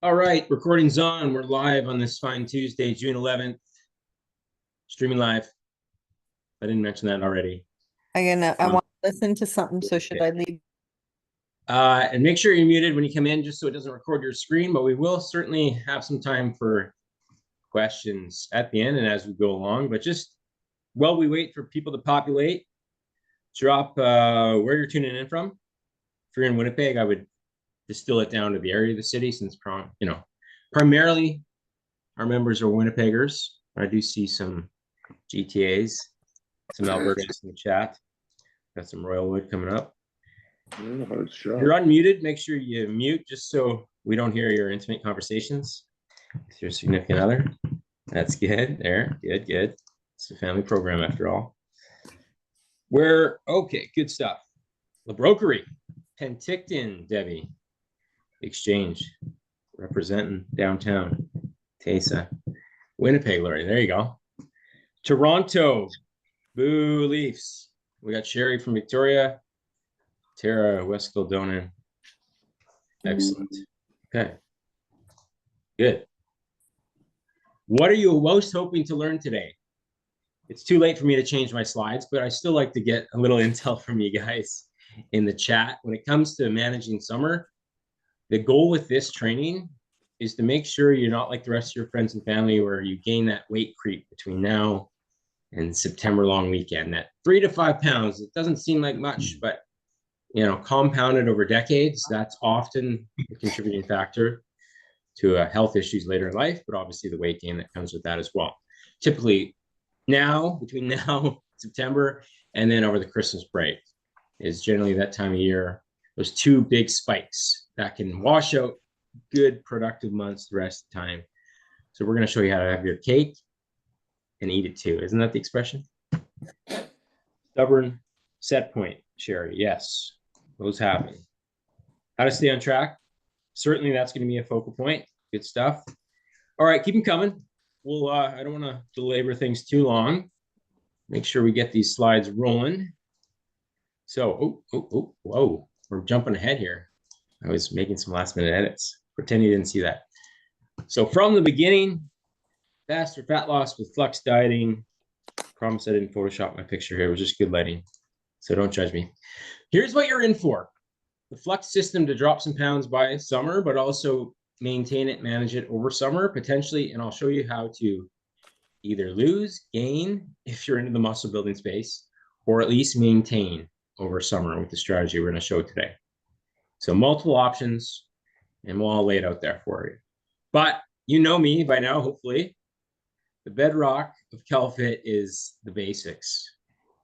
All right, recording's on. We're live on this fine Tuesday, June 11th. Streaming live. I didn't mention that already. I want to listen to something, so should I leave? And make sure you're muted when you come in, just so it doesn't record your screen, but we will certainly have some time for questions at the end and as we go along. But just while we wait for people to populate, drop where you're tuning in from. If you're in Winnipeg, I would distill it down to the area of the city, since primarily our members are Winnipeggers. I do see some GTAs, some Albertans in the chat. Got some Royalwood coming up. If you're unmuted, make sure you mute, just so we don't hear your intimate conversations with your significant other. That's good. There, good. It's a family program after all. Okay, good stuff. La Brokery, Penticton, Debbie. Exchange, representing downtown. Tesa. Winnipeg, Laurie. There you go. Toronto, Boo Leafs. We got Sherry from Victoria. Tara, West Kildonan. Excellent. Okay. Good. What are you most hoping to learn today? It's too late for me to change my slides, but I still like to get a little intel from you guys in the chat. When it comes to managing summer, the goal with this training is to make sure you're not like the rest of your friends and family, where you gain that weight creep between now and September long weekend. That 3 to 5 pounds, it doesn't seem like much, but compounded over decades, that's often a contributing factor to health issues later in life, but obviously the weight gain that comes with that as well. Typically between now, September, and then over the Christmas break is generally that time of year. Those two big spikes that can wash out good productive months the rest of the time. So we're going to show you how to have your cake and eat it too. Isn't that the expression? Stubborn set point, Sherry. Yes, those happen. How to stay on track. Certainly that's going to be a focal point. Good stuff. All right, keep them coming. We'll I don't want to belabor things too long. Make sure we get these slides rolling. So, whoa, we're jumping ahead here. I was making some last minute edits. Pretend you didn't see that. So from the beginning, faster fat loss with flux dieting. Promise I didn't Photoshop my picture here. It was just good lighting. So don't judge me. Here's what you're in for. The flux system to drop some pounds by summer, but also maintain it, manage it over summer, potentially. And I'll show you how to either lose, gain, if you're into the muscle building space, or at least maintain over summer with the strategy we're going to show today. So multiple options, and we'll all lay it out there for you. But you know me by now, hopefully. The bedrock of CalFit is the basics.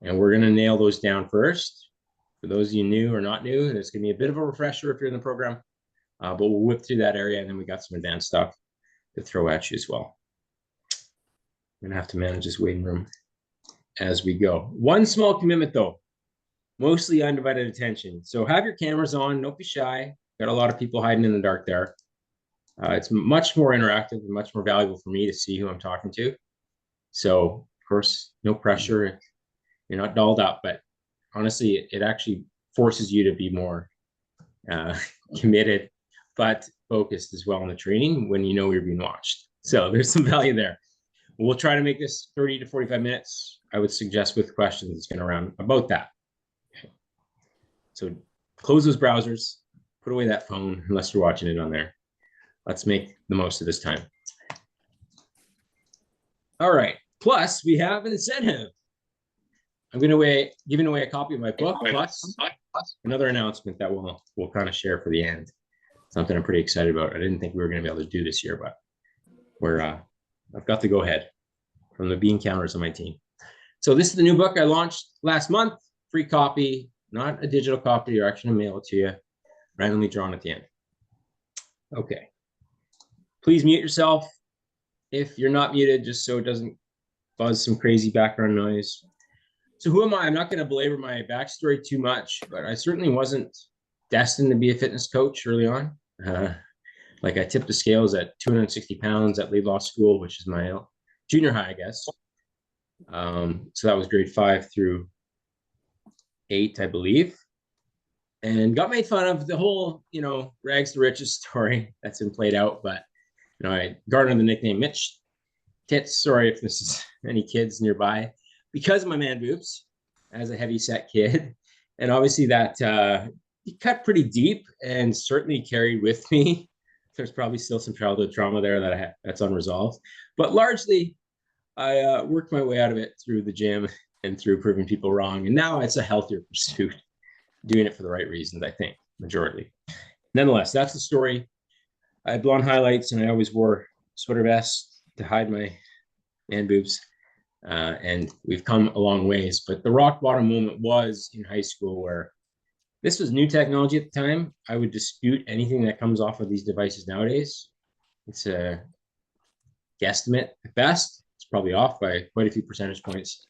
And we're going to nail those down first. For those of you new or not new, there's going to be a bit of a refresher if you're in the program. But we'll whip through that area, and then we got some advanced stuff to throw at you as well. I'm going to have to manage this waiting room as we go. One small commitment, though. Mostly undivided attention. So have your cameras on. Don't be shy. Got a lot of people hiding in the dark there. It's much more interactive and much more valuable for me to see who I'm talking to. So, of course, no pressure. You're not dolled up, but honestly, it actually forces you to be more committed, but focused as well on the training when you know you're being watched. So there's some value there. We'll try to make this 30 to 45 minutes. I would suggest with questions, it's going to run about that. Okay. So close those browsers, put away that phone, unless you're watching it on there. Let's make the most of this time. All right. Plus, we have an incentive. I'm going to giving away a copy of my book, plus another announcement that we'll kind of share for the end. Something I'm pretty excited about. I didn't think we were going to be able to do this year, but I've got the go ahead from the bean counters on my team. So this is the new book I launched last month. Free copy, not a digital copy. You're actually going to mail it to you, randomly drawn at the end. Okay. Please mute yourself if you're not muted, just so it doesn't buzz some crazy background noise. So who am I? I'm not going to belabor my backstory too much, but I certainly wasn't destined to be a fitness coach early on. Like I tipped the scales at 260 pounds at Laidlaw School, which is my junior high, I guess. So that was grade 5 through 8, I believe. and got made fun of. The whole, rags to riches story that's been played out. But, I garnered the nickname Mitch Tits. Sorry if this is any kids nearby, because of my man boobs as a heavy set kid. And obviously that cut pretty deep and certainly carried with me. There's probably still some childhood trauma there that's unresolved, but largely I worked my way out of it through the gym and through proving people wrong. And now it's a healthier pursuit, doing it for the right reasons, I think, majority. Nonetheless, that's the story. I had blonde highlights and I always wore sweater vests to hide my man boobs. And we've come a long ways. But the rock bottom moment was in high school, where this was new technology at the time. I would dispute anything that comes off of these devices nowadays. It's a guesstimate at best. It's probably off by quite a few percentage points.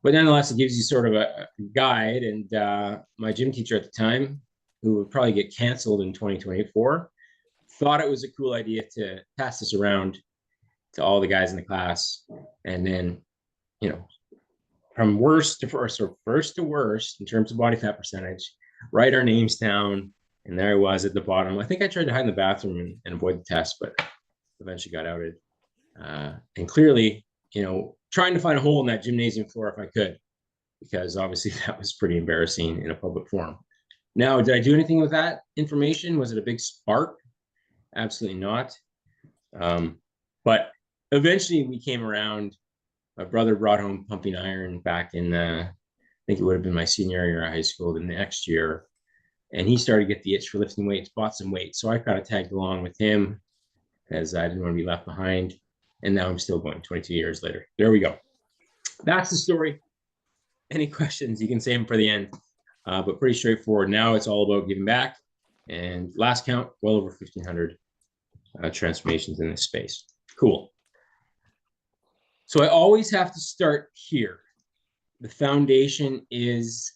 But nonetheless, it gives you sort of a guide. And my gym teacher at the time, who would probably get canceled in 2024, thought it was a cool idea to pass this around to all the guys in the class. And then, from worst to first, or first to worst in terms of body fat percentage, write our names down. And there I was at the bottom. I think I tried to hide in the bathroom and avoid the test, but eventually got outed. And clearly, trying to find a hole in that gymnasium floor if I could, because obviously that was pretty embarrassing in a public forum. Now, did I do anything with that information? Was it a big spark? Absolutely not. But eventually we came around. My brother brought home pumping iron back in, I think it would have been my senior year of high school, the next year. And he started to get the itch for lifting weights, bought some weight. So I kind of tagged along with him as I didn't want to be left behind. And now I'm still going 22 years later. There we go. That's the story. Any questions, you can save them for the end. But pretty straightforward. Now it's all about giving back. And last count, well over 1,500 transformations in this space. Cool. So I always have to start here. The foundation is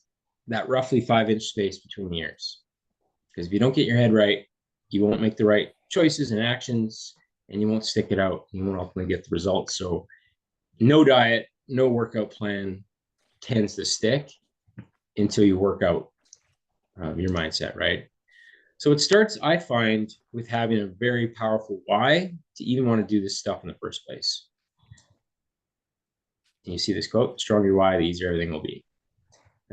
that roughly 5-inch space between the ears. Because if you don't get your head right, you won't make the right choices and actions, and you won't stick it out. You won't ultimately get the results. So no diet, no workout plan tends to stick until you work out your mindset, right? So it starts, I find, with having a very powerful why to even want to do this stuff in the first place. And you see this quote, the stronger your why, the easier everything will be.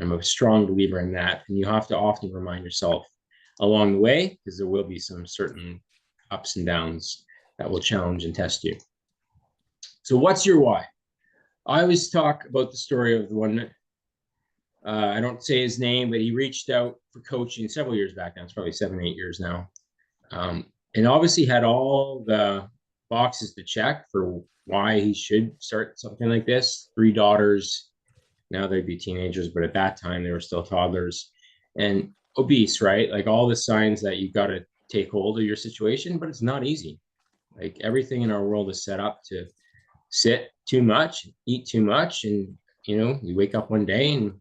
I'm a strong believer in that. And you have to often remind yourself along the way, because there will be some certain ups and downs that will challenge and test you. So what's your why? I always talk about the story of the one, I don't say his name, but he reached out for coaching several years back now. It's probably 7, 8 years now. And obviously had all the boxes to check for why he should start something like this. 3 daughters, now they'd be teenagers, but at that time they were still toddlers, and obese, right? Like all the signs that you've got to take hold of your situation, but it's not easy. Like everything in our world is set up to sit too much, eat too much. And, you wake up one day and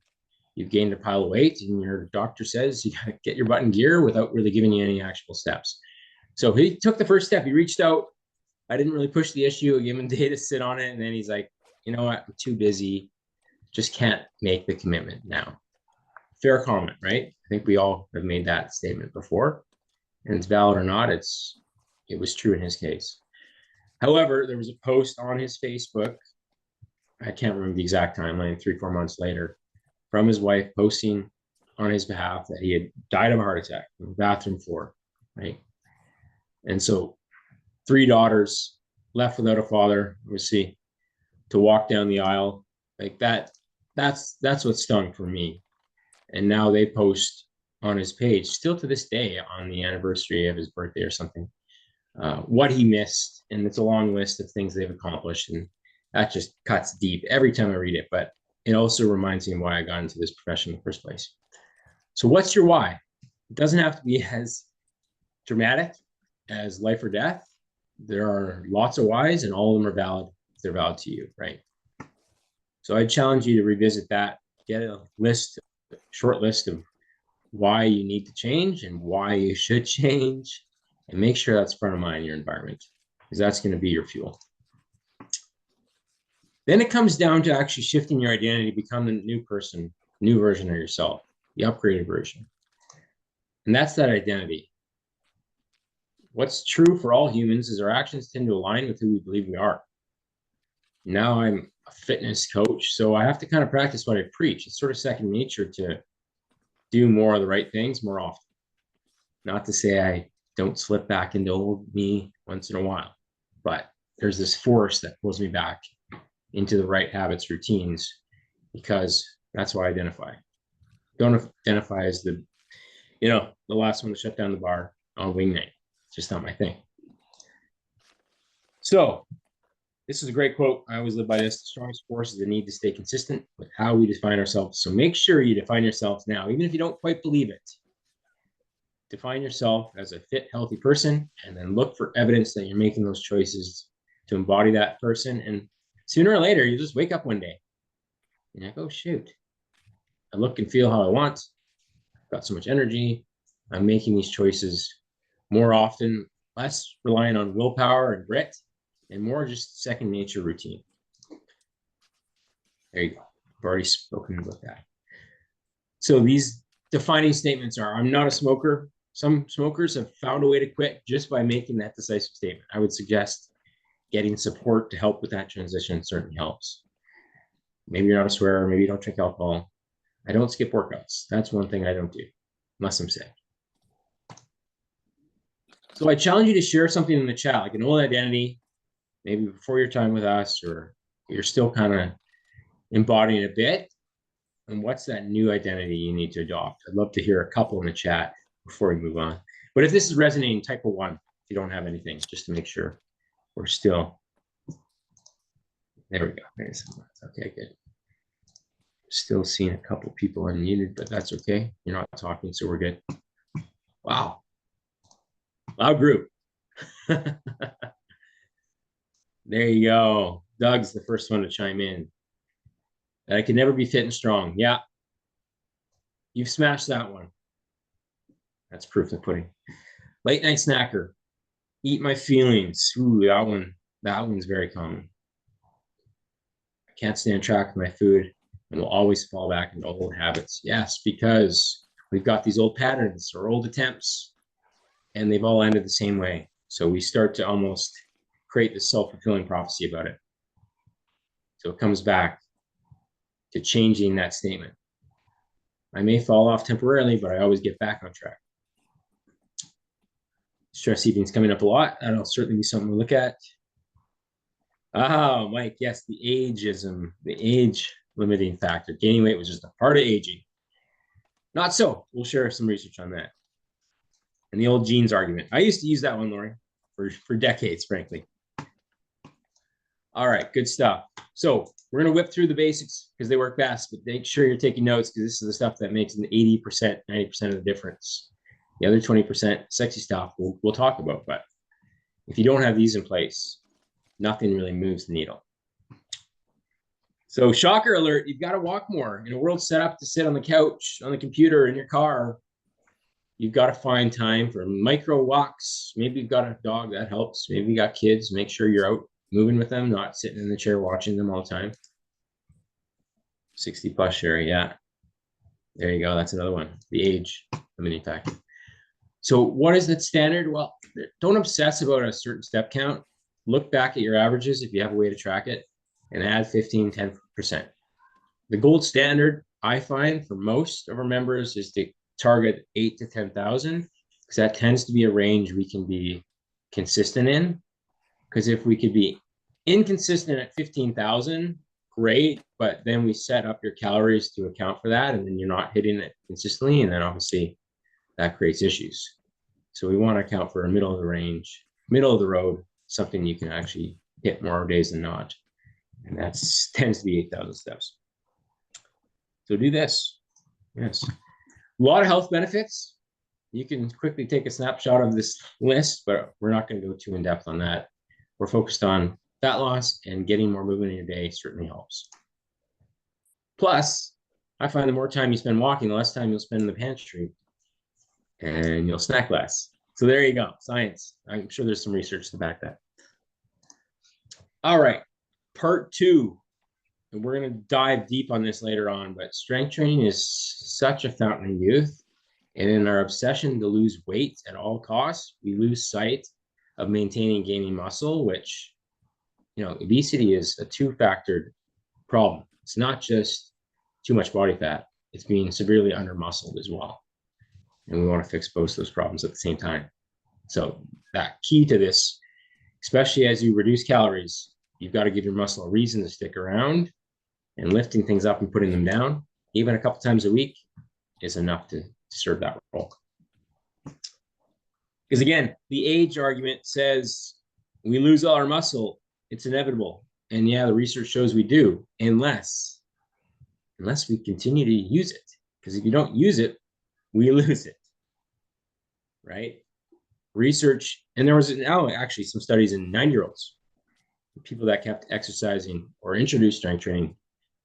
you've gained a pile of weight and your doctor says you got to get your butt in gear without really giving you any actual steps. So he took the first step. He reached out. I didn't really push the issue. I gave him a day to sit on it. And then he's like, you know what? I'm too busy. Just can't make the commitment now. Fair comment, right? I think we all have made that statement before. And it's valid or not, it was true in his case. However, there was a post on his Facebook, I can't remember the exact timeline, 3-4 months later, from his wife posting on his behalf that he had died of a heart attack on the bathroom floor, right? And so 3 daughters left without a father, obviously, to walk down the aisle like that. That's what stung for me. And now they post on his page, still to this day, on the anniversary of his birthday or something, what he missed. And it's a long list of things they've accomplished. And that just cuts deep every time I read it. But it also reminds me of why I got into this profession in the first place. So what's your why? It doesn't have to be as dramatic as life or death. There are lots of whys, and all of them are valid if they're valid to you, right? So I challenge you to revisit that, get a short list of why you need to change and why you should change, and make sure that's front of mind in your environment, because that's going to be your fuel. Then it comes down to actually shifting your identity to become the new person, new version of yourself, the upgraded version. And that's that identity. What's true for all humans is our actions tend to align with who we believe we are. Now I'm a fitness coach, so I have to kind of practice what I preach. It's sort of second nature to do more of the right things more often. Not to say I don't slip back into old me once in a while, but there's this force that pulls me back into the right habits, routines, because that's why I identify. Don't identify as the last one to shut down the bar on wing night. It's just not my thing. So this is a great quote. I always live by this. The strongest force is the need to stay consistent with how we define ourselves. So make sure you define yourselves now, even if you don't quite believe it. Define yourself as a fit, healthy person, and then look for evidence that you're making those choices to embody that person. And sooner or later, you just wake up one day and you're like, oh, shoot. I look and feel how I want. I've got so much energy. I'm making these choices more often, less relying on willpower and grit, and more just second nature routine. There you go. I've already spoken about that. So these defining statements are, I'm not a smoker. Some smokers have found a way to quit just by making that decisive statement. I would suggest getting support to help with that transition certainly helps. Maybe you're not a swearer. Maybe you don't drink alcohol. I don't skip workouts. That's one thing I don't do, unless I'm sick. So I challenge you to share something in the chat, like an old identity, maybe before your time with us, or you're still kind of embodying a bit. And what's that new identity you need to adopt? I'd love to hear a couple in the chat before we move on. But if this is resonating, type a 1 if you don't have anything, just to make sure we're still. There we go. There's some. Okay, good. Still seeing a couple people unmuted, but that's okay. You're not talking, so we're good. Wow. Loud group. There you go. Doug's the first one to chime in. That I can never be fit and strong. Yeah. You've smashed that one. That's proof of the pudding. Late night snacker. Eat my feelings. Ooh, that one's very common. I can't stay on track with my food and will always fall back into old habits. Yes, because we've got these old patterns or old attempts, and they've all ended the same way. So we start to almost create this self-fulfilling prophecy about it. So it comes back to changing that statement. I may fall off temporarily, but I always get back on track. Stress eating is coming up a lot. That'll certainly be something to look at. Oh, Mike, yes, the ageism, the age limiting factor. Gaining weight was just a part of aging. Not so. We'll share some research on that. And the old genes argument. I used to use that one, Laurie, for decades, frankly. All right, good stuff. So we're going to whip through the basics because they work best, but make sure you're taking notes because this is the stuff that makes an 80%, 90% of the difference. The other 20% sexy stuff we'll talk about, but if you don't have these in place, nothing really moves the needle. So shocker alert, you've got to walk more. In a world set up to sit on the couch, on the computer, in your car, you've got to find time for micro walks. Maybe you've got a dog, that helps. Maybe you got kids, make sure you're out moving with them, not sitting in the chair watching them all the time. 60 plus share, yeah. There you go, that's another one. The age limiting factor. So what is that standard? Well, don't obsess about a certain step count. Look back at your averages if you have a way to track it and add 15, 10%. The gold standard, I find, for most of our members is to target 8 to 10,000 because that tends to be a range we can be consistent in. Because if we could be inconsistent at 15,000, great, but then we set up your calories to account for that, and then you're not hitting it consistently, and then obviously that creates issues. So we want to account for a middle of the range, middle of the road, something you can actually hit more days than not. And that tends to be 8,000 steps. So do this. Yes. A lot of health benefits. You can quickly take a snapshot of this list, but we're not going to go too in depth on that. We're focused on fat loss, and getting more movement in your day certainly helps. Plus, I find the more time you spend walking, the less time you'll spend in the pantry, and you'll snack less. So there you go, science. I'm sure there's some research to back that. All right, part 2. And we're going to dive deep on this later on, but strength training is such a fountain of youth. And in our obsession to lose weight at all costs, we lose sight of maintaining and gaining muscle, which, obesity is a two-factored problem. It's not just too much body fat, it's being severely under-muscled as well. And we want to fix both those problems at the same time. So that key to this, especially as you reduce calories, you've got to give your muscle a reason to stick around, and lifting things up and putting them down, even a couple times a week, is enough to serve that role. Because again, the age argument says we lose all our muscle, it's inevitable. And yeah, the research shows we do, unless we continue to use it. Because if you don't use it, we lose it, right? Research, and there was now actually some studies in 9-year-olds, people that kept exercising or introduced strength training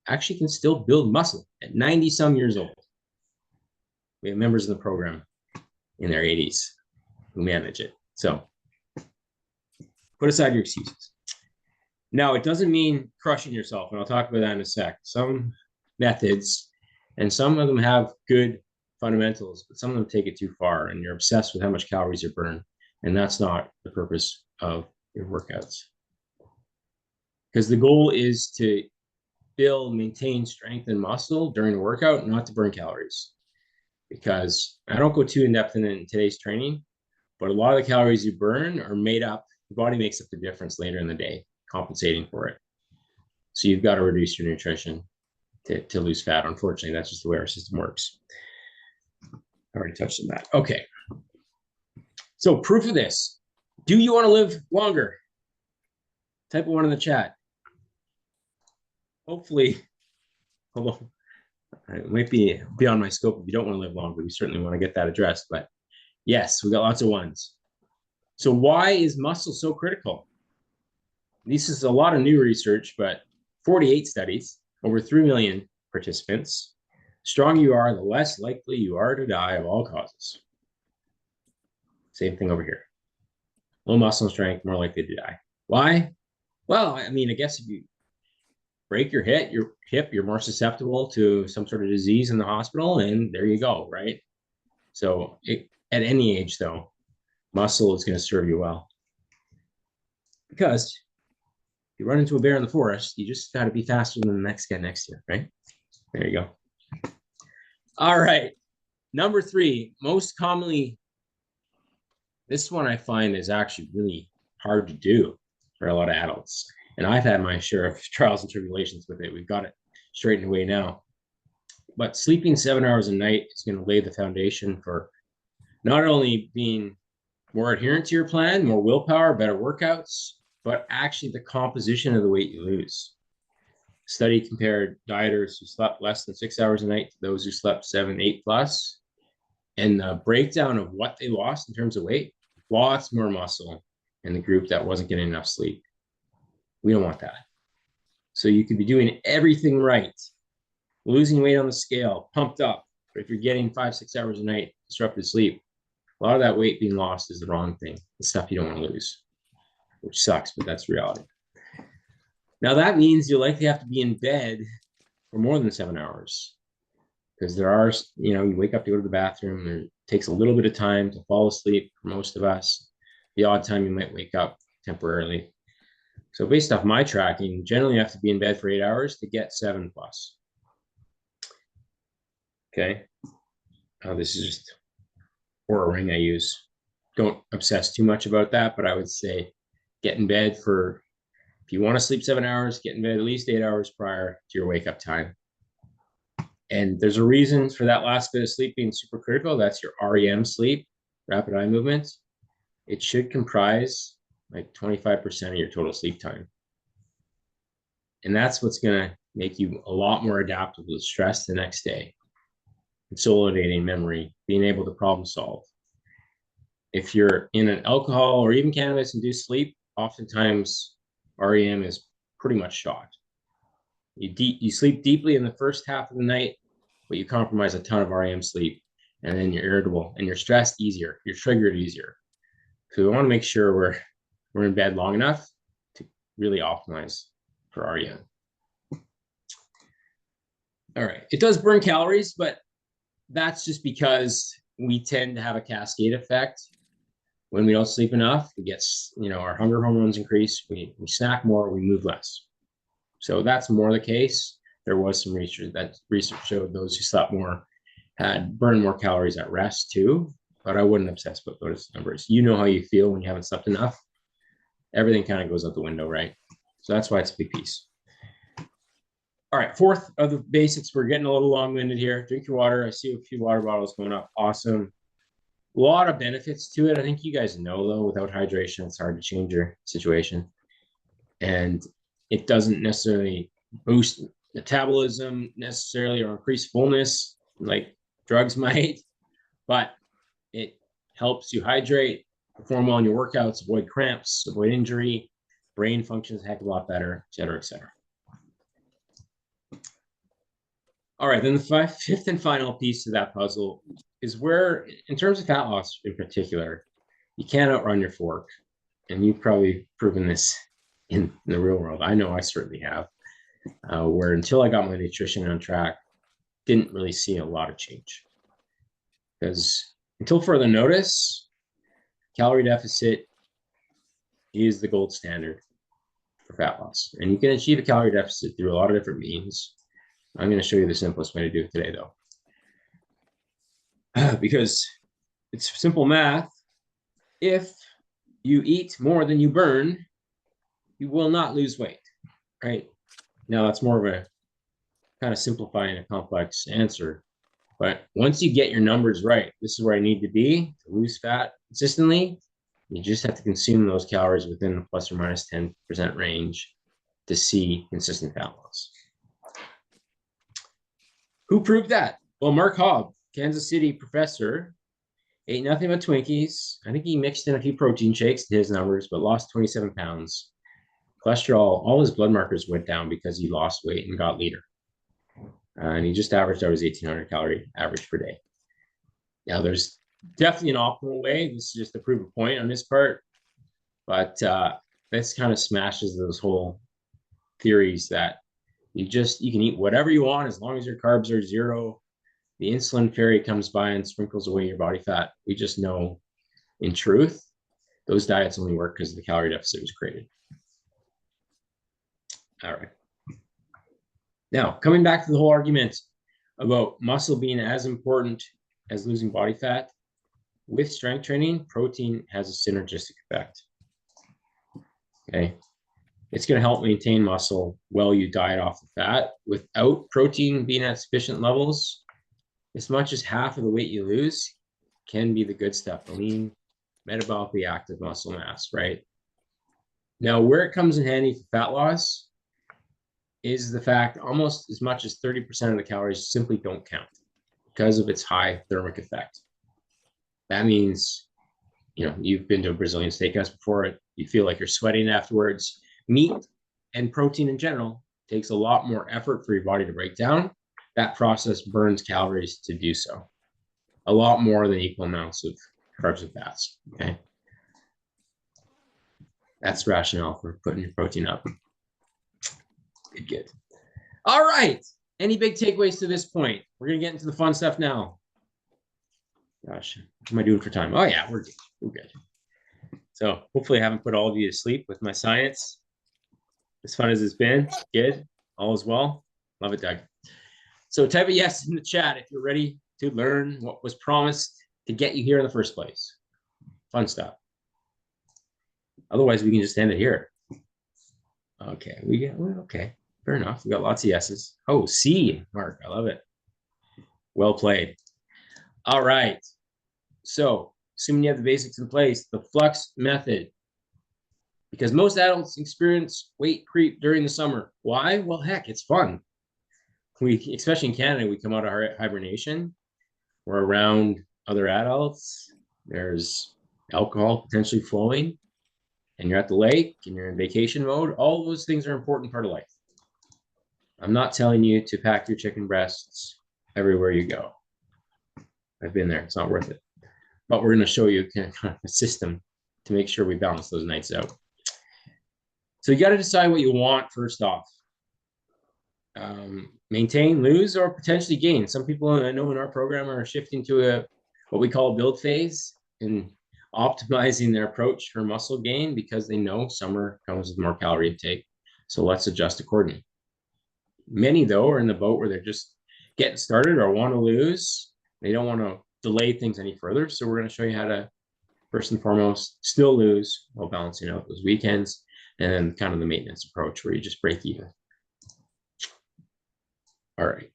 actually can still build muscle at 90 some years old. We have members in the program in their 80s who manage it. So put aside your excuses. Now, it doesn't mean crushing yourself, and I'll talk about that in a sec. Some methods, and some of them have good fundamentals, but some of them take it too far, and you're obsessed with how much calories you burn, and that's not the purpose of your workouts. Because the goal is to build, maintain strength and muscle during the workout, not to burn calories. Because I don't go too in-depth in today's training, but a lot of the calories you burn are made up, the body makes up the difference later in the day, compensating for it. So you've got to reduce your nutrition to lose fat. Unfortunately, that's just the way our system works. I already touched on that. Okay. So proof of this. Do you want to live longer? Type of one in the chat. Hopefully, although it might be beyond my scope if you don't want to live longer. We certainly want to get that addressed. But yes, we got lots of ones. So why is muscle so critical? This is a lot of new research, but 48 studies, over 3 million participants. The stronger you are, the less likely you are to die of all causes. Same thing over here. Low muscle strength, more likely to die. Why? Well, I mean, I guess if you break your hip, you're more susceptible to some sort of disease in the hospital, and there you go, right? So at any age, though, muscle is going to serve you well. Because if you run into a bear in the forest, you just got to be faster than the next guy next to you, right? There you go. All right. Number 3, most commonly, this one I find is actually really hard to do for a lot of adults. And I've had my share of trials and tribulations with it. We've got it straightened away now. But sleeping 7 hours a night is going to lay the foundation for not only being more adherent to your plan, more willpower, better workouts, but actually the composition of the weight you lose. Study compared dieters who slept less than 6 hours a night to those who slept 7, 8 plus. And the breakdown of what they lost in terms of weight, lots more muscle in the group that wasn't getting enough sleep. We don't want that. So you could be doing everything right, losing weight on the scale, pumped up, but if you're getting 5, 6 hours a night, disrupted sleep, a lot of that weight being lost is the wrong thing, the stuff you don't want to lose, which sucks, but that's reality. Now that means you'll likely have to be in bed for more than 7 hours, because there are, you wake up to go to the bathroom, and it takes a little bit of time to fall asleep for most of us. The odd time you might wake up temporarily. So based off my tracking, generally you have to be in bed for 8 hours to get 7 plus. Okay. This is just Oura ring I use. Don't obsess too much about that, but I would say get in bed for, if you want to sleep 7 hours, get in bed at least 8 hours prior to your wake up time. And there's a reason for that last bit of sleep being super critical. That's your REM sleep, rapid eye movement. It should comprise like 25% of your total sleep time. And that's what's going to make you a lot more adaptable to stress the next day. Consolidating memory, being able to problem solve. If you're in an alcohol or even cannabis-induced sleep, oftentimes REM is pretty much shot. You sleep deeply in the first half of the night, but you compromise a ton of REM sleep, and then you're irritable and you're stressed easier. You're triggered easier. So we want to make sure we're in bed long enough to really optimize for REM. All right, it does burn calories, but that's just because we tend to have a cascade effect. When we don't sleep enough, we get, our hunger hormones increase, we snack more, we move less. So that's more the case. There was some research showed those who slept more had burned more calories at rest too, but I wouldn't obsess about those numbers. You know how you feel when you haven't slept enough. Everything kind of goes out the window, right? So that's why it's a big piece. All right, fourth of the basics. We're getting a little long-winded here. Drink your water. I see a few water bottles going up. Awesome. A lot of benefits to it. I think you guys know, though, without hydration, it's hard to change your situation. And it doesn't necessarily boost metabolism necessarily or increase fullness like drugs might, but it helps you hydrate, perform well in your workouts, avoid cramps, avoid injury, brain functions a heck of a lot better, et cetera, et cetera. All right, then the fifth and final piece to that puzzle is where, in terms of fat loss in particular, you can't outrun your fork. And you've probably proven this in the real world. I know I certainly have, where until I got my nutrition on track, didn't really see a lot of change. Because until further notice, calorie deficit is the gold standard for fat loss. And you can achieve a calorie deficit through a lot of different means. I'm going to show you the simplest way to do it today, though. Because it's simple math. If you eat more than you burn, you will not lose weight, right? Now, that's more of a kind of simplifying a complex answer. But once you get your numbers right, this is where I need to be to lose fat consistently. You just have to consume those calories within the plus or minus 10% range to see consistent fat loss. Who proved that? Well, Mark Hobb, Kansas City professor, ate nothing but Twinkies. I think he mixed in a few protein shakes to his numbers, but lost 27 pounds. Cholesterol, all his blood markers went down because he lost weight and got leaner. And he just averaged out his 1,800 calorie average per day. Now, there's definitely an optimal way. This is just to prove a point on his part. But this kind of smashes those whole theories that you can eat whatever you want as long as your carbs are zero. The insulin fairy comes by and sprinkles away your body fat. We just know, in truth, those diets only work because the calorie deficit was created. All right. Now, coming back to the whole argument about muscle being as important as losing body fat, with strength training, protein has a synergistic effect. Okay. It's going to help maintain muscle while you diet off the fat. Without protein being at sufficient levels, as much as half of the weight you lose can be the good stuff, the lean, metabolically active muscle mass, right? Now, where it comes in handy for fat loss is the fact almost as much as 30% of the calories simply don't count because of its high thermic effect. That means, you've been to a Brazilian steakhouse before, you feel like you're sweating afterwards. Meat and protein in general takes a lot more effort for your body to break down. That process burns calories to do so. A lot more than equal amounts of carbs and fats, okay? That's the rationale for putting your protein up. Good. All right. Any big takeaways to this point? We're going to get into the fun stuff now. Gosh, what am I doing for time? Oh, yeah, we're good. We're good. So hopefully I haven't put all of you to sleep with my science. As fun as it's been, good. All is well. Love it, Doug. So type a yes in the chat if you're ready to learn what was promised to get you here in the first place. Fun stuff. Otherwise, we can just end it here. Okay, okay. Fair enough. We got lots of yeses. Oh, C, Mark. I love it. Well played. All right. So, assuming you have the basics in place, the Flux Method. Because most adults experience weight creep during the summer. Why? Well, heck, it's fun. Especially in Canada, we come out of hibernation. We're around other adults. There's alcohol potentially flowing. And you're at the lake and you're in vacation mode. All those things are an important part of life. I'm not telling you to pack your chicken breasts everywhere you go. I've been there. It's not worth it. But we're going to show you kind of a system to make sure we balance those nights out. So you got to decide what you want first off. Maintain, lose, or potentially gain. Some people I know in our program are shifting to what we call a build phase and optimizing their approach for muscle gain because they know summer comes with more calorie intake. So let's adjust accordingly. Many, though, are in the boat where they're just getting started or want to lose. They don't want to delay things any further. So we're going to show you how to, first and foremost, still lose while balancing out those weekends, and then kind of the maintenance approach where you just break even. All right.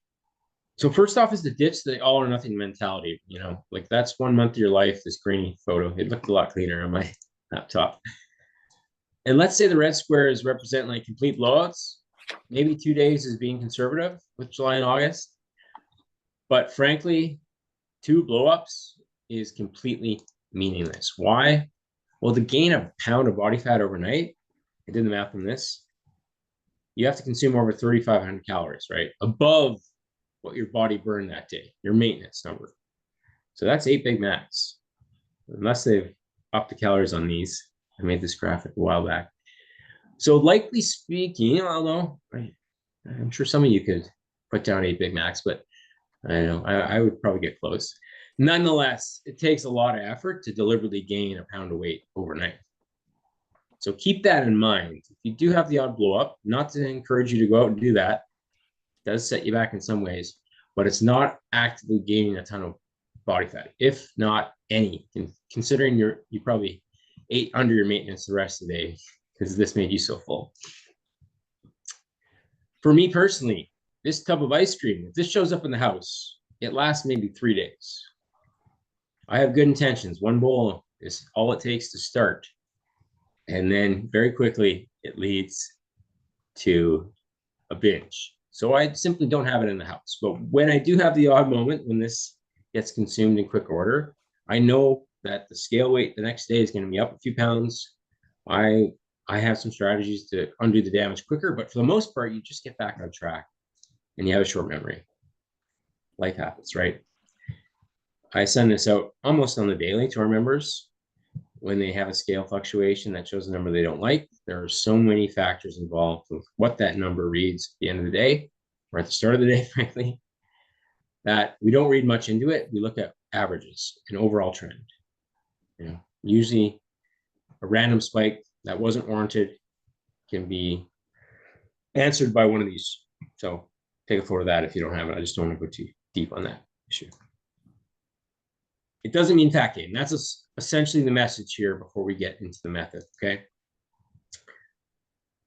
So first off is to ditch the all or nothing mentality. You know, like that's 1 month of your life, this grainy photo. It looked a lot cleaner on my laptop. And let's say the red squares represent like complete blowouts. Maybe 2 days is being conservative with July and August. But frankly, 2 blow-ups is completely meaningless. Why? Well, to gain a pound of body fat overnight, I did the math on this, you have to consume over 3,500 calories, right? Above what your body burned that day, your maintenance number. So that's 8 Big Macs. Unless they've upped the calories on these. I made this graphic a while back. So likely speaking, although I'm sure some of you could put down 8 Big Macs, but I know I would probably get close. Nonetheless, it takes a lot of effort to deliberately gain a pound of weight overnight. So keep that in mind. If you do have the odd blow up, not to encourage you to go out and do that, it does set you back in some ways, but it's not actively gaining a ton of body fat, if not any, considering you probably ate under your maintenance the rest of the day because this made you so full. For me personally, this tub of ice cream, if this shows up in the house, it lasts maybe 3 days. I have good intentions. 1 bowl is all it takes to start. And then very quickly, it leads to a binge. So I simply don't have it in the house. But when I do have the odd moment when this gets consumed in quick order, I know that the scale weight the next day is going to be up a few pounds. I have some strategies to undo the damage quicker, but for the most part, you just get back on track and you have a short memory. Life happens, right? I send this out almost on the daily to our members when they have a scale fluctuation that shows a number they don't like. There are so many factors involved with what that number reads at the end of the day, or at the start of the day, frankly, that we don't read much into it. We look at averages, an overall trend. You know, usually a random spike that wasn't warranted can be answered by one of these. So take a photo of that if you don't have it. I just don't want to go too deep on that issue. It doesn't mean fat gain. That's essentially the message here before we get into the method, okay?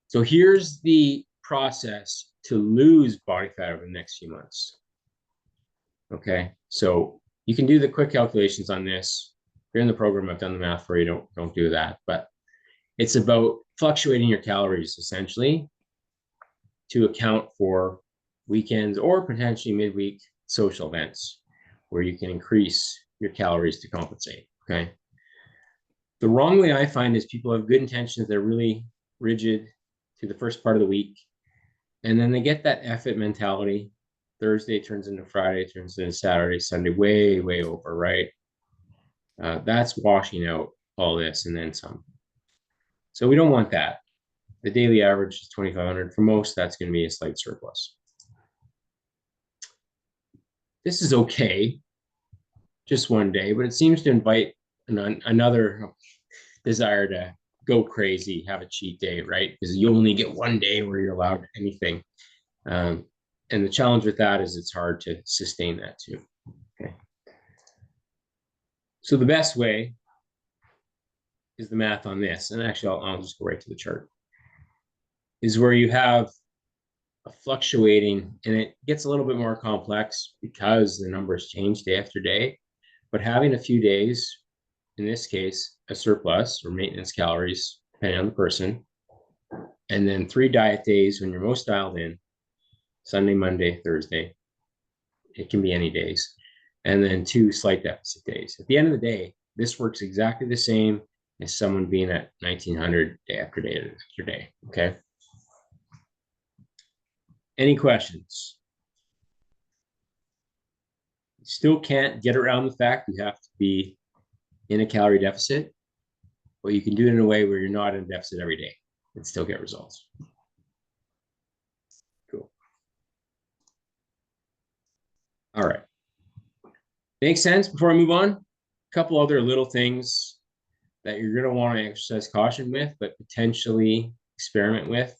So here's the process to lose body fat over the next few months. Okay, so you can do the quick calculations on this. Here in the program, I've done the math for you. Don't do that. But it's about fluctuating your calories, essentially, to account for weekends or potentially midweek social events where you can increase your calories to compensate, okay? The wrong way I find is people have good intentions. They're really rigid to the first part of the week. And then they get that effort mentality. Thursday turns into Friday, turns into Saturday, Sunday, way, way over, right? That's washing out all this and then some. So we don't want that. The daily average is 2,500. For most, that's going to be a slight surplus. This is okay, just 1 day, but it seems to invite another desire to go crazy, have a cheat day, right? Because you only get 1 day where you're allowed anything. And the challenge with that is it's hard to sustain that too. Okay. So the best way is the math on this. And actually, I'll just go right to the chart. Is where you have a fluctuating, and it gets a little bit more complex because the numbers change day after day. But having a few days, in this case, a surplus or maintenance calories, depending on the person, and then 3 diet days when you're most dialed in, Sunday, Monday, Thursday. It can be any days. And then 2 slight deficit days. At the end of the day, this works exactly the same as someone being at 1,900 day after day after day, okay? Any questions? Still can't get around the fact you have to be in a calorie deficit, but you can do it in a way where you're not in a deficit every day and still get results. Cool. All right. Makes sense. Before I move on, a couple other little things that you're going to want to exercise caution with, but potentially experiment with.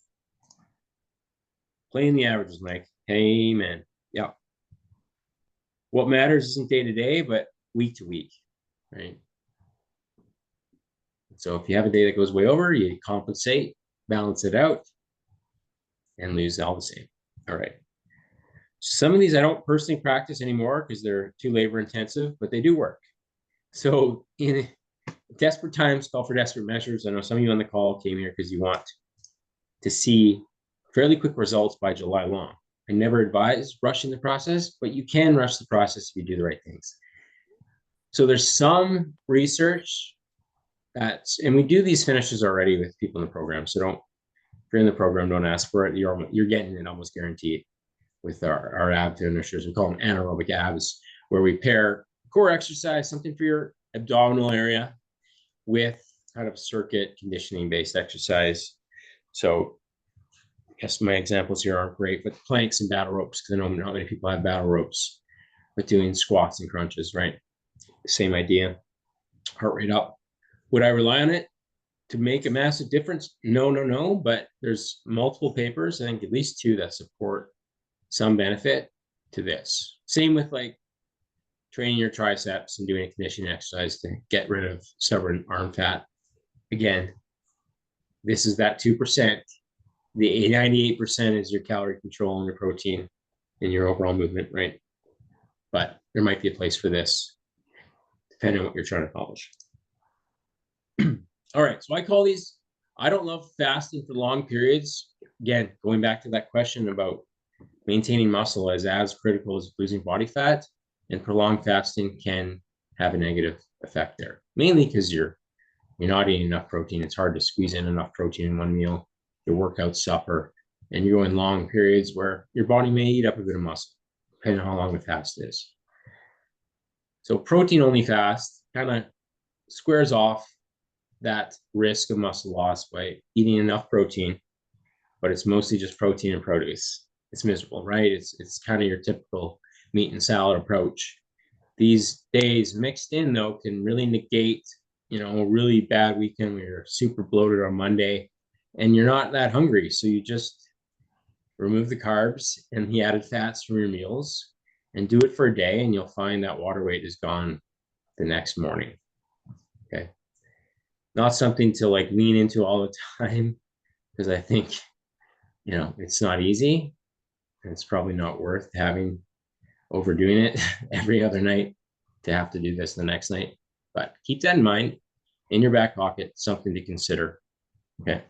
Playing the averages, Mike. Amen. Yeah. What matters isn't day to day, but week to week, right? So if you have a day that goes way over, you compensate, balance it out, and lose all the same. All right. Some of these I don't personally practice anymore because they're too labor intensive, but they do work. So in desperate times, call for desperate measures. I know some of you on the call came here because you want to see fairly quick results by July long. I never advise rushing the process, but you can rush the process if you do the right things. So there's some research that's, and we do these finishes already with people in the program. So don't, if you're in the program, don't ask for it. You're getting it almost guaranteed with our ab finishers. We call them anaerobic abs, where we pair core exercise, something for your abdominal area, with kind of circuit conditioning based exercise. So I guess my examples here aren't great, but planks and battle ropes, because I know not many people have battle ropes, but doing squats and crunches, right? Same idea, heart rate up. Would I rely on it to make a massive difference? No, but there's multiple papers, I think at least 2 that support some benefit to this. Same with like training your triceps and doing a conditioning exercise to get rid of stubborn arm fat. Again, this is that 2%. The 98% is your calorie control and your protein and your overall movement, right? But there might be a place for this, depending on what you're trying to accomplish. All right, so I call these, I don't love fasting for long periods. Again, going back to that question about maintaining muscle as critical as losing body fat, and prolonged fasting can have a negative effect there, mainly because you're not eating enough protein. It's hard to squeeze in enough protein in one meal. Your workouts suffer, and you're going long periods where your body may eat up a bit of muscle, depending on how long the fast is. So protein only fast kind of squares off that risk of muscle loss by eating enough protein, but it's mostly just protein and produce. It's miserable, right? It's kind of your typical meat and salad approach. These days mixed in though can really negate, a really bad weekend where you're super bloated on Monday and you're not that hungry. So you just remove the carbs and the added fats from your meals and do it for a day, and you'll find that water weight is gone the next morning. Okay. Not something to like lean into all the time, because I think, it's not easy. And it's probably not worth overdoing it every other night to have to do this the next night. But keep that in mind, in your back pocket, something to consider. Okay.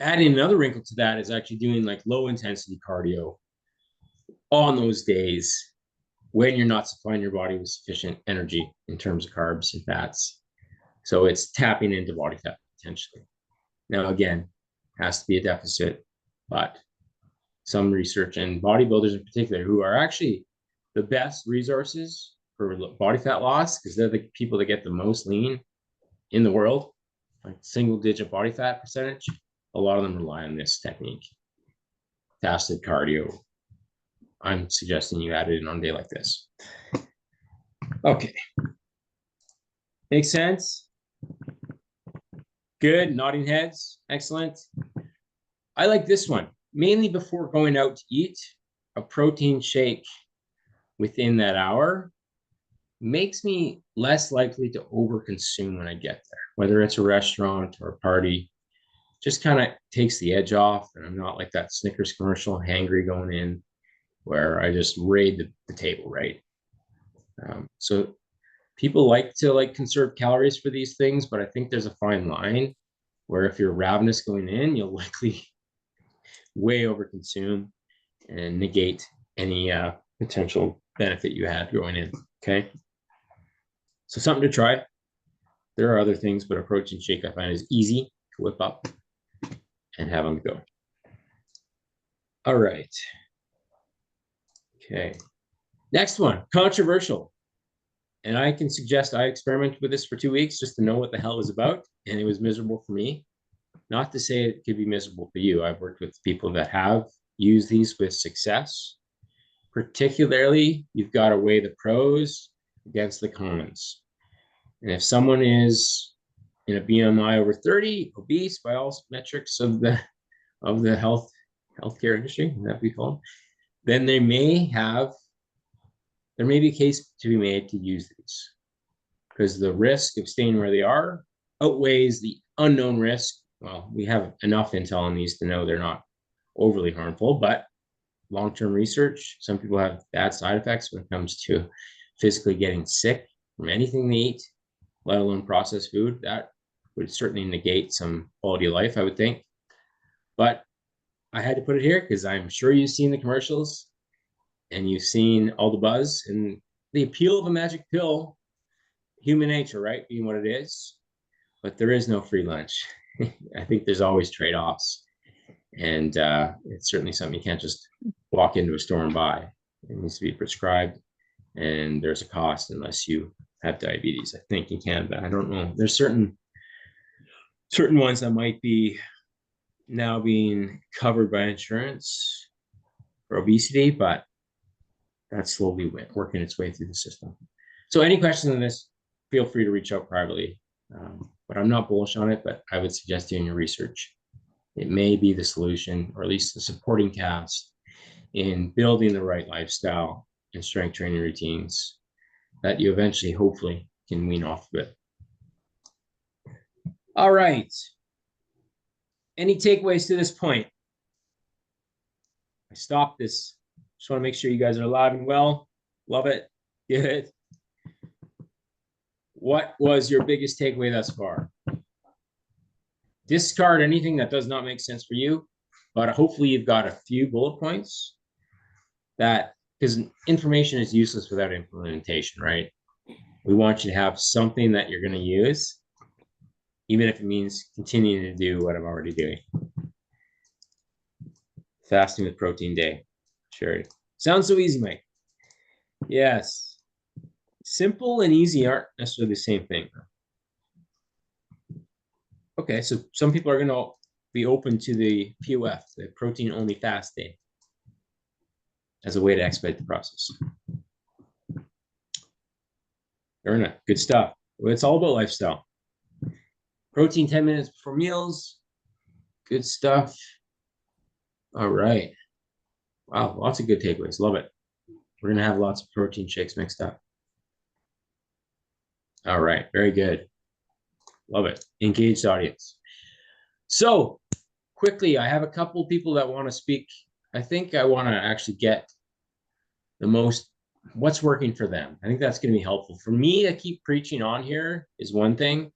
Adding another wrinkle to that is actually doing like low intensity cardio on those days when you're not supplying your body with sufficient energy in terms of carbs and fats. So it's tapping into body fat potentially. Now, again, has to be a deficit, but some research, and bodybuilders in particular, who are actually the best resources for body fat loss, because they're the people that get the most lean in the world, like single digit body fat percentage. A lot of them rely on this technique, fasted cardio. I'm suggesting you add it in on a day like this. Okay. Makes sense? Good. Nodding heads. Excellent. I like this one. Mainly before going out to eat, a protein shake within that hour makes me less likely to overconsume when I get there, whether it's a restaurant or a party. Just kind of takes the edge off, and I'm not like that Snickers commercial hangry going in where I just raid the table, right? So people like to conserve calories for these things, but I think there's a fine line where if you're ravenous going in, you'll likely way overconsume and negate any potential benefit you had going in. Okay. So something to try. There are other things, but a protein shake I find is easy to whip up and have them go. All right. Okay. Next one, controversial. And I can suggest I experimented with this for 2 weeks just to know what the hell it was about. And it was miserable for me. Not to say it could be miserable for you. I've worked with people that have used these with success. particularly, you've got to weigh the pros against the cons. And if someone is in a BMI over 30, obese by all metrics of the healthcare industry, that we call them, then there may be a case to be made to use these, because the risk of staying where they are outweighs the unknown risk. Well, we have enough intel on these to know they're not overly harmful, but long-term research, some people have bad side effects when it comes to physically getting sick from anything they eat, let alone processed food. That would certainly negate some quality of life, I would think. But I had to put it here because I'm sure you've seen the commercials and you've seen all the buzz and the appeal of a magic pill, human nature, right, being what it is. But there is no free lunch. I think there's always trade-offs. And it's certainly something you can't just walk into a store and buy. It needs to be prescribed, and there's a cost unless you have diabetes, I think, in Canada. I don't know. There's certain ones that might be now being covered by insurance for obesity, but that's slowly working its way through the system. So any questions on this, feel free to reach out privately. But I'm not bullish on it, but I would suggest doing your research. It may be the solution, or at least the supporting cast in building the right lifestyle and strength training routines that you eventually, hopefully, can wean off of it. All right. Any takeaways to this point? I stopped this. Just want to make sure you guys are alive and well. Love it. Good. What was your biggest takeaway thus far? Discard anything that does not make sense for you, but hopefully you've got a few bullet points that, because information is useless without implementation, right? We want you to have something that you're going to use, even if it means continuing to do what I'm already doing. Fasting with protein day. Sherry. Sounds so easy, Mike. Yes. Simple and easy aren't necessarily the same thing. Okay, so some people are going to be open to the POF, the protein only fast day, as a way to expedite the process. Erna, good stuff. Well, it's all about lifestyle. Protein 10 minutes before meals. Good stuff. All right. Wow, lots of good takeaways. Love it. We're going to have lots of protein shakes mixed up. All right, very good. Love it. Engaged audience. So quickly, I have a couple people that want to speak. I think I want to actually get the most, what's working for them. I think that's going to be helpful. For me to keep preaching on here is one thing,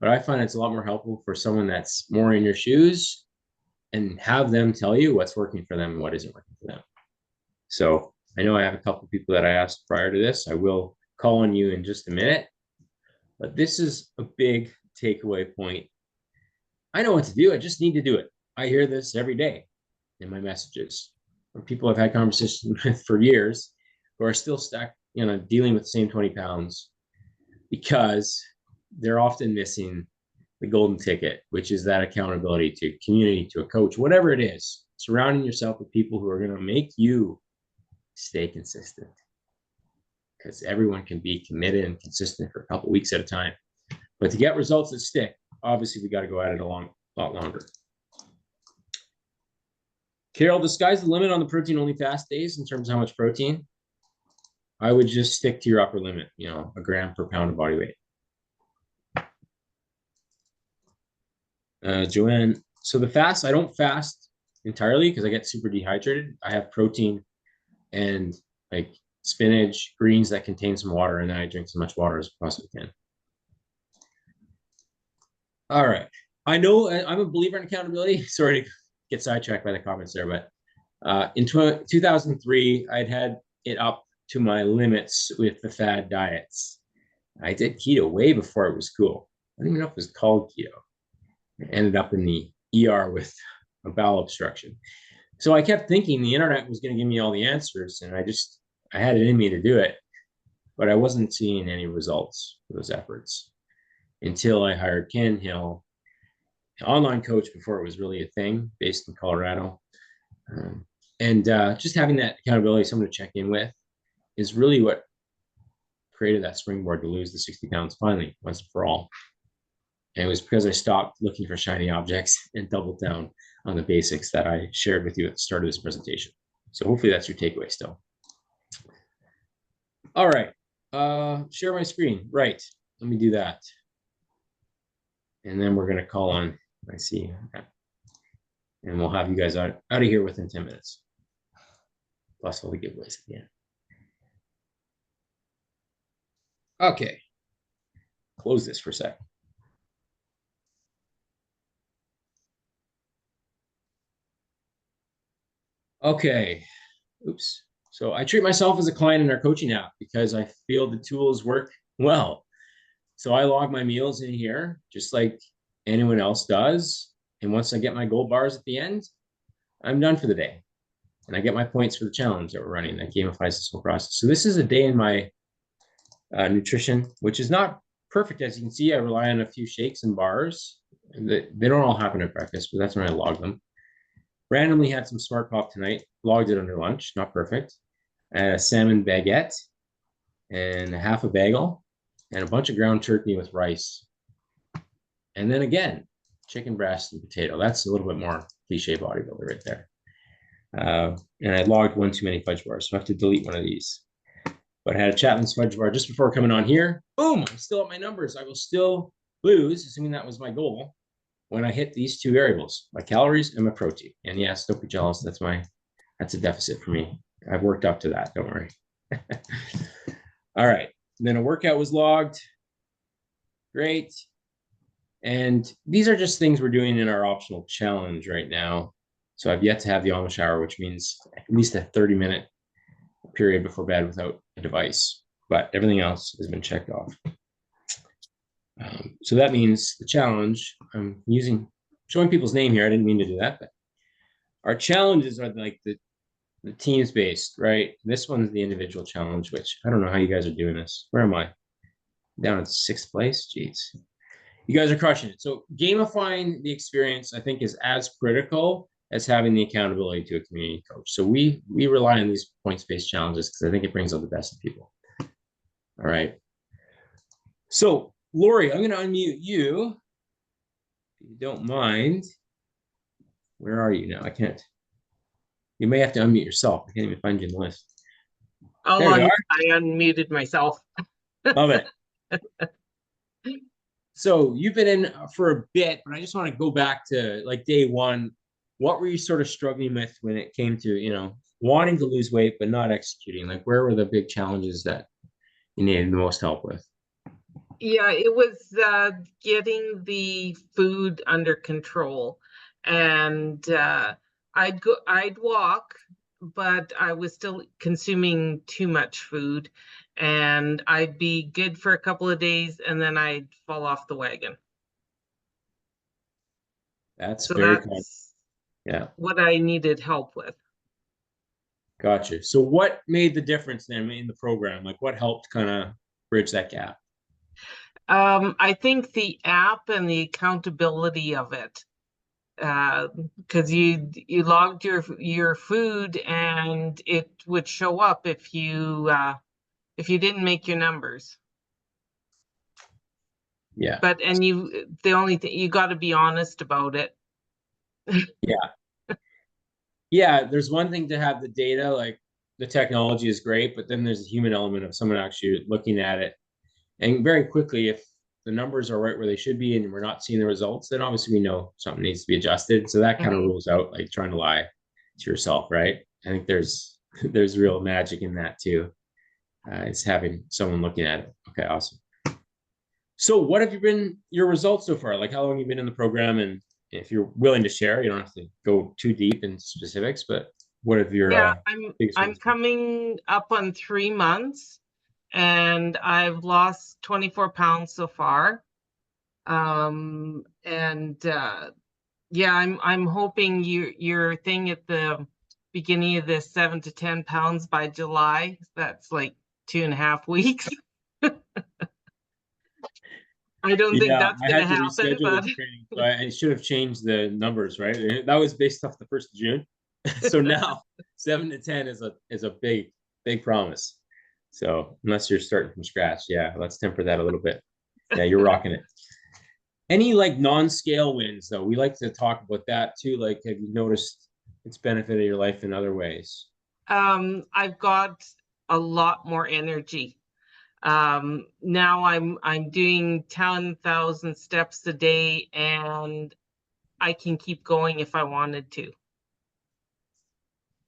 but I find it's a lot more helpful for someone that's more in your shoes and have them tell you what's working for them and what isn't working for them. So I know I have a couple people that I asked prior to this. I will call on you in just a minute, but this is a big takeaway point. I know what to do. I just need to do it. I hear this every day in my messages from people I've had conversations with for years who are still stuck, dealing with the same 20 pounds because they're often missing the golden ticket, which is that accountability to community, to a coach, whatever it is, surrounding yourself with people who are going to make you stay consistent, because everyone can be committed and consistent for a couple of weeks at a time. But to get results that stick, obviously we got to go at it a lot longer. Carol, the sky's the limit on the protein only fast days in terms of how much protein. I would just stick to your upper limit, a gram per pound of body weight. Joanne, so the fast, I don't fast entirely because I get super dehydrated. I have protein and like spinach, greens that contain some water, and then I drink as much water as I possibly can. All right. I know I'm a believer in accountability. Sorry to get sidetracked by the comments there, but in 2003, I'd had it up to my limits with the fad diets. I did keto way before it was cool. I don't even know if it was called keto. I ended up in the ER with a bowel obstruction. So I kept thinking the internet was going to give me all the answers, and I had it in me to do it, but I wasn't seeing any results for those efforts until I hired Ken Hill, an online coach before it was really a thing, based in Colorado. And just having that accountability, someone to check in with, is really what created that springboard to lose the 60 pounds finally, once and for all. And it was because I stopped looking for shiny objects and doubled down on the basics that I shared with you at the start of this presentation. So hopefully that's your takeaway still. All right, share my screen. Right, let me do that. And then we're gonna call on, I see, and we'll have you guys out of here within 10 minutes. Plus all the giveaways at the end. Okay, close this for a sec. Okay, oops. So I treat myself as a client in our coaching app because I feel the tools work well. So I log my meals in here, just like anyone else does. And once I get my gold bars at the end, I'm done for the day. And I get my points for the challenge that we're running. That gamifies this whole process. So this is a day in my nutrition, which is not perfect. As you can see, I rely on a few shakes and bars. They don't all happen at breakfast, but that's when I log them. Randomly had some Smart Pop tonight, logged it under lunch, not perfect. A salmon baguette and a half a bagel and a bunch of ground turkey with rice. And then again, chicken breast and potato. That's a little bit more cliche bodybuilder right there. And I logged one too many fudge bars, so I have to delete one of these. But I had a Chapman's fudge bar just before coming on here. Boom, I'm still at my numbers. I will still lose, assuming that was my goal, when I hit these two variables, my calories and my protein. And yes, don't be jealous. That's a deficit for me. I've worked up to that, don't worry. All right, then a workout was logged. Great. And these are just things we're doing in our optional challenge right now. So I've yet to have the Amish hour, which means at least a 30-minute period before bed without a device. But everything else has been checked off. So that means the challenge, I'm showing people's name here. I didn't mean to do that, but our challenges are like the teams based, right? This one's the individual challenge, which I don't know how you guys are doing this. Where am I? Down in 6th place. Jeez. You guys are crushing it. So gamifying the experience, I think, is as critical as having the accountability to a community coach. So we rely on these points-based challenges because I think it brings out the best in people. All right. So Laurie, I'm going to unmute you. If you don't mind. Where are you now? I can't. You may have to unmute yourself. I can't even find you in the list. I unmuted myself. Love it. So you've been in for a bit, but I just want to go back to like day one. What were you sort of struggling with when it came to, wanting to lose weight, but not executing? Like, where were the big challenges that you needed the most help with? Yeah, it was getting the food under control. And I'd walk, but I was still consuming too much food. And I'd be good for a couple of days, and then I'd fall off the wagon. That's very common. Yeah. What I needed help with. Gotcha. So what made the difference then in the program? Like what helped kind of bridge that gap? I think the app and the accountability of it, because you logged your food and it would show up if you didn't make your numbers. Yeah. But the only thing, you got to be honest about it. Yeah, there's one thing to have the data, like the technology is great, but then there's a human element of someone actually looking at it. And very quickly, if the numbers are right where they should be and we're not seeing the results, then obviously we know something needs to be adjusted. So that kind of rules out like trying to lie to yourself, right? I think there's real magic in that too. It's having someone looking at it. Okay, awesome. So what have been your results so far? Like how long have you been in the program? And if you're willing to share, you don't have to go too deep in specifics, but what have your I'm coming up on 3 months, and I've lost 24 pounds so far. I'm hoping your thing at the beginning of this 7 to 10 pounds by July. That's like 2.5 weeks. I don't think that's going to happen, but I should have changed the numbers, right? That was based off the 1st of June. So now 7 to 10 is a big promise. So unless you're starting from scratch, yeah, let's temper that a little bit. Yeah, you're rocking it. Any like non-scale wins though? We like to talk about that too. Like, have you noticed it's benefited your life in other ways? I've got a lot more energy. Now I'm doing 10,000 steps a day, and I can keep going if I wanted to.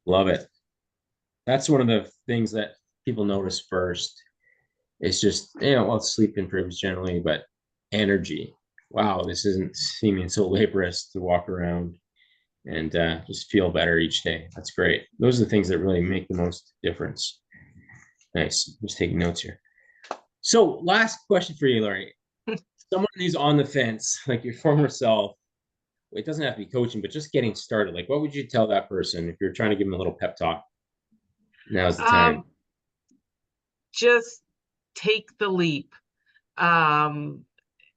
Love it. That's one of the things that people notice first. It's just, well, sleep improves generally, but energy. Wow, this isn't seeming so laborious to walk around and just feel better each day. That's great. Those are the things that really make the most difference. Nice. Just taking notes here. So last question for you, Laurie. Someone who's on the fence, like your former self, it doesn't have to be coaching, but just getting started. Like, what would you tell that person if you're trying to give them a little pep talk? Now's the time. Just take the leap.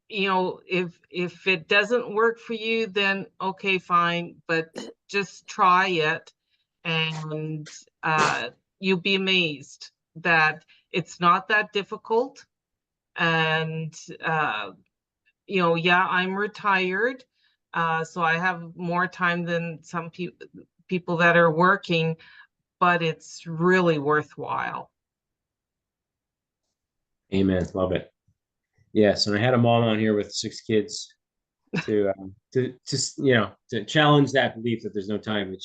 If it doesn't work for you, then okay, fine, but just try it, and you'll be amazed that it's not that difficult. And yeah, I'm retired, so I have more time than some people that are working, but it's really worthwhile. Amen. Love it. Yes, and I had a mom on here with 6 kids to challenge that belief that there's no time. That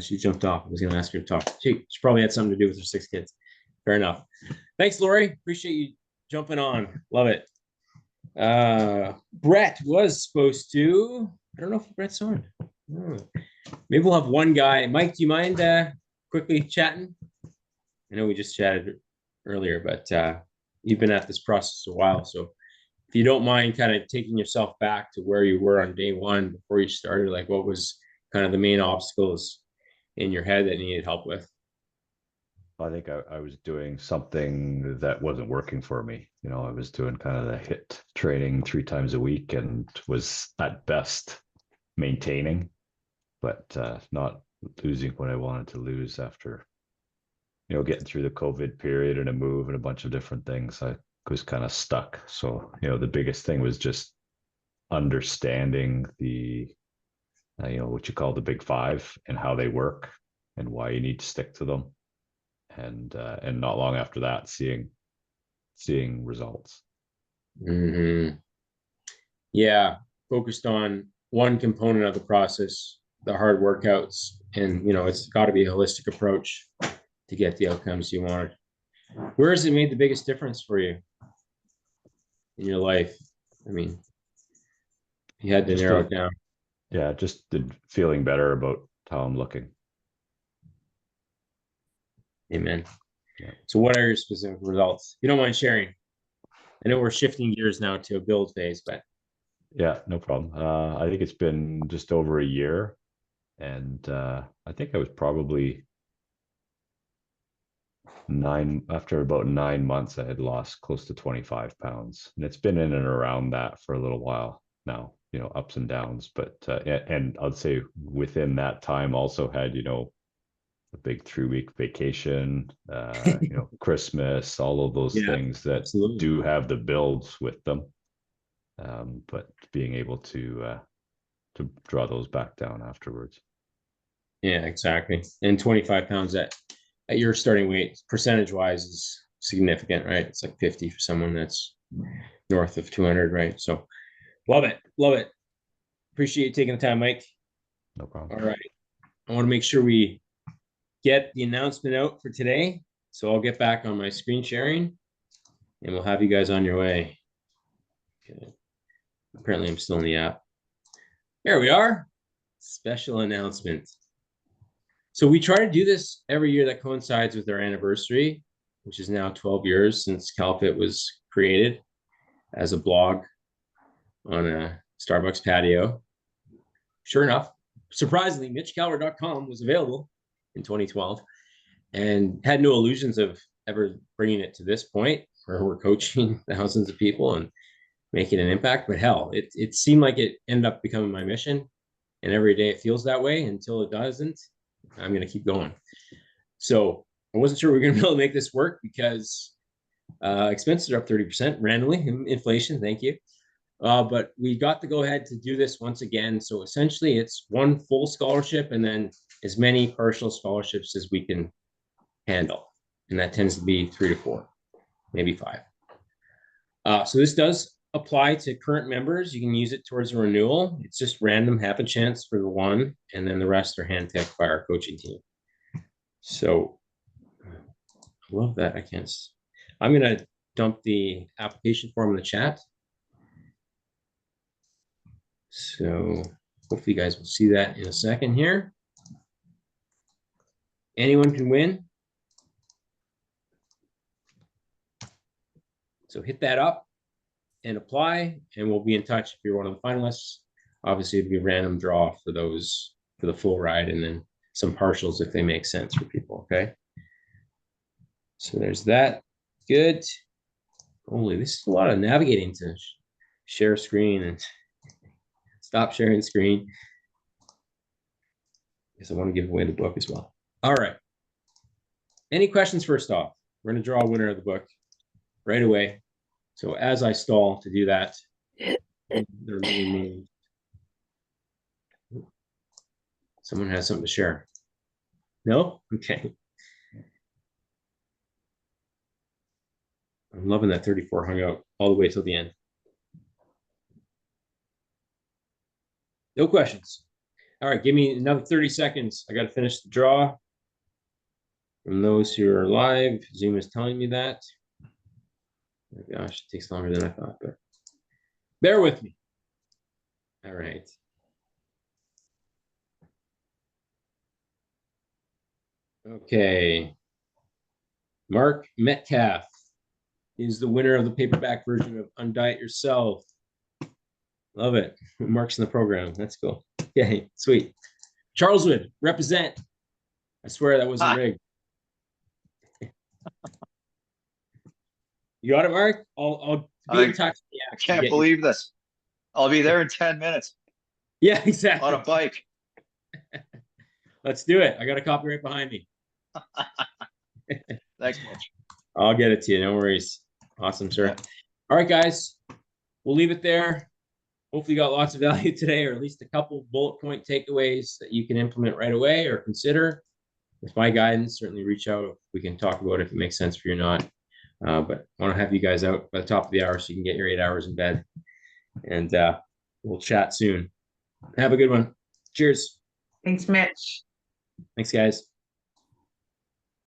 she jumped off. I was going to ask her to talk. She probably had something to do with her 6 kids. Fair enough. Thanks, Laurie. Appreciate you jumping on. Love it. Brett was supposed to. I don't know if Brett's on. Maybe we'll have one guy. Mike, do you mind quickly chatting? I know we just chatted earlier, but you've been at this process a while. So if you don't mind kind of taking yourself back to where you were on day one before you started, like what was kind of the main obstacles in your head that you needed help with? I think I was doing something that wasn't working for me. I was doing kind of the HIIT training 3 times a week and was at best maintaining, but not losing what I wanted to lose after, getting through the COVID period and a move and a bunch of different things. I was kind of stuck. So, the biggest thing was just understanding the, what you call the big 5 and how they work and why you need to stick to them. And not long after that, seeing results. Mm-hmm. Yeah, focused on one component of the process, the hard workouts, and it's got to be a holistic approach to get the outcomes you wanted. Where has it made the biggest difference for you in your life? I mean, you had to narrow it down. Yeah, just feeling better about how I'm looking. Amen. Yeah. So what are your specific results? You don't mind sharing? I know we're shifting gears now to a build phase, but yeah, no problem. I think it's been just over a year, and I think I was probably after about 9 months, I had lost close to 25 pounds, and it's been in and around that for a little while now, ups and downs, but and I'd say within that time also had, a big 3-week vacation, Christmas, all of those things that absolutely do have the builds with them. But being able to draw those back down afterwards. Yeah, exactly. And 25 pounds at your starting weight, percentage wise, is significant, right? It's like 50 for someone that's north of 200, right? So love it. Love it. Appreciate you taking the time, Mike. No problem. All right. I want to make sure we get the announcement out for today. So I'll get back on my screen sharing and we'll have you guys on your way. Okay. Apparently I'm still in the app. There we are. Special announcement. So we try to do this every year that coincides with our anniversary, which is now 12 years since CalFit was created as a blog on a Starbucks patio. Sure enough, surprisingly, mitchcalvert.com was available in 2012 and had no illusions of ever bringing it to this point where we're coaching thousands of people and making an impact. But hell, it seemed like it ended up becoming my mission. And every day it feels that way until it doesn't. I'm going to keep going. So I wasn't sure we were going to be able to make this work because expenses are up 30% randomly. Inflation, thank you. But we got to go ahead to do this once again. So essentially it's one full scholarship and then as many partial scholarships as we can handle. And that tends to be 3 to 4, maybe 5. So this does apply to current members. You can use it towards a renewal. It's just random happen chance for the one, and then the rest are handpicked by our coaching team. So I love that. I'm going to dump the application form in the chat. So hopefully you guys will see that in a second here. Anyone can win. So hit that up and apply, and we'll be in touch if you're one of the finalists. Obviously, it'll be a random draw for those for the full ride, and then some partials if they make sense for people. Okay. So there's that. Good. Holy, this is a lot of navigating to share screen and stop sharing screen. Because I want to give away the book as well. All right. Any questions first off? We're going to draw a winner of the book right away. So as I stall to do that, someone has something to share. No? Okay. I'm loving that 34 hung out all the way till the end. No questions. All right, give me another 30 seconds. I got to finish the draw. From those who are live, Zoom is telling me that. Oh my gosh, it takes longer than I thought, but bear with me. All right. Okay. Mark Metcalf is the winner of the paperback version of Undiet Yourself. Love it. Mark's in the program. That's cool. Okay, sweet. Charleswood, represent. I swear that wasn't rigged. You got it, Mark? I'll be in touch. Yeah, I can't believe this. I'll be there in 10 minutes. Yeah, exactly. On a bike. Let's do it. I got a copy right behind me. Thanks, Mitch. I'll get it to you. No worries. Awesome, sir. Yeah. All right, guys. We'll leave it there. Hopefully you got lots of value today, or at least a couple bullet point takeaways that you can implement right away or consider. With my guidance, certainly reach out. We can talk about if it makes sense for you or not. But I want to have you guys out by the top of the hour so you can get your 8 hours in bed. And we'll chat soon. Have a good one. Cheers. Thanks, Mitch. Thanks, guys.